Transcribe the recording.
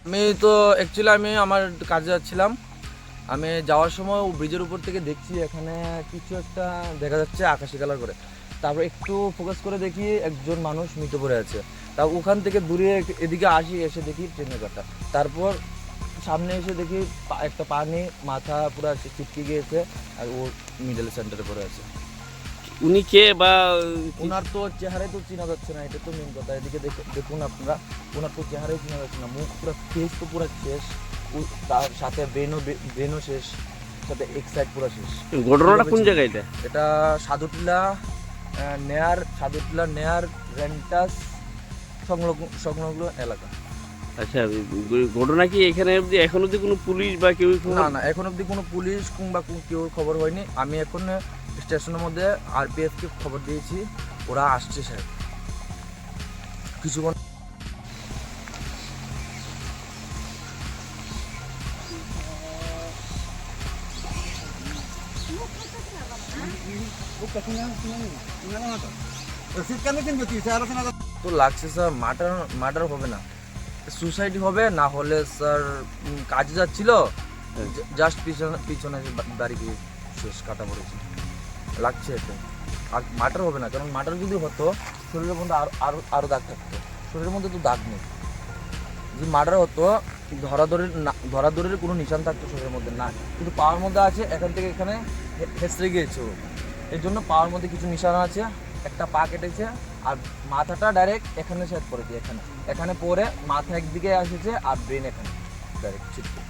আমি তো অ্যাকচুয়ালি আমি আমার কাজে যাচ্ছিলাম। আমি যাওয়ার সময় ব্রিজের উপর থেকে দেখছি এখানে কিছু একটা দেখা যাচ্ছে আকাশি কালার করে। তারপর একটু ফোকাস করে দেখি একজন মানুষ মৃত পড়ে আছে। তা ওখান থেকে দূরে এদিকে আসি, এসে দেখি ট্রেনের কাটা। তারপর সামনে এসে দেখি একটা পানি মাথা পুরো ছিটকে গিয়েছে আর ও মিডল সেন্টারে পড়ে আছে। উনি কে বা ওনার তো চেহারাই তো চেনা যাচ্ছে না, এটা তো মেন কথা। এদিকে দেখুন আপনারা, ওনার তো চেহারাই চেনা যাচ্ছে না, মুখ পুরো ফেস তো পুরো শেষ, তার সাথে ব্রেনও শেষ, সাথে এক সাইড পুরো শেষ। ঘটনাটা কোন জায়গায় এটা? এটা সাদুটিলা নেয়ার রেন্টাস সংলগ্ন এলাকা। আচ্ছা, ঘটনা কি এখানে অবধি এখন অবধি কোনো পুলিশ বা কেউ না, এখন অবধি কোনো পুলিশ কিংবা কেউ খবর হয়নি। আমি এখন স্টেশনের মধ্যে আরপিএফকে খবর দিয়েছি, ওরা আসছে স্যার কিছুক্ষণ। তো লাগছে স্যার মার্ডার হবে না, সুসাইড হবে, না হলে স্যার কাজে যাচ্ছিল, জাস্ট পিছনে বাড়ি গিয়ে শেষ কাটা পড়েছে লাগছে এতে। আর মার্ডার হবে না, কারণ মার্ডার যদি হতো শরীরের মধ্যে আরো দাগ থাকতো, শরীরের মধ্যে তো দাগ নেই। যদি মার্ডার হতো ধরাধরের কোনো নিশান থাকতো শরীরের মধ্যে না, কিন্তু পাওয়ার মধ্যে আছে এখান থেকে এখানে হেসড়ে গিয়েছে। এই জন্য পাওয়ার মধ্যে কিছু নিশানা আছে, একটা পা কেটেছে আর মাথাটা ডাইরেক্ট এখানে সেট করেছে, এখানে পরে মাথা একদিকে এসেছে আর ব্রেন এখানে ডাইরেক্ট ছিটকে।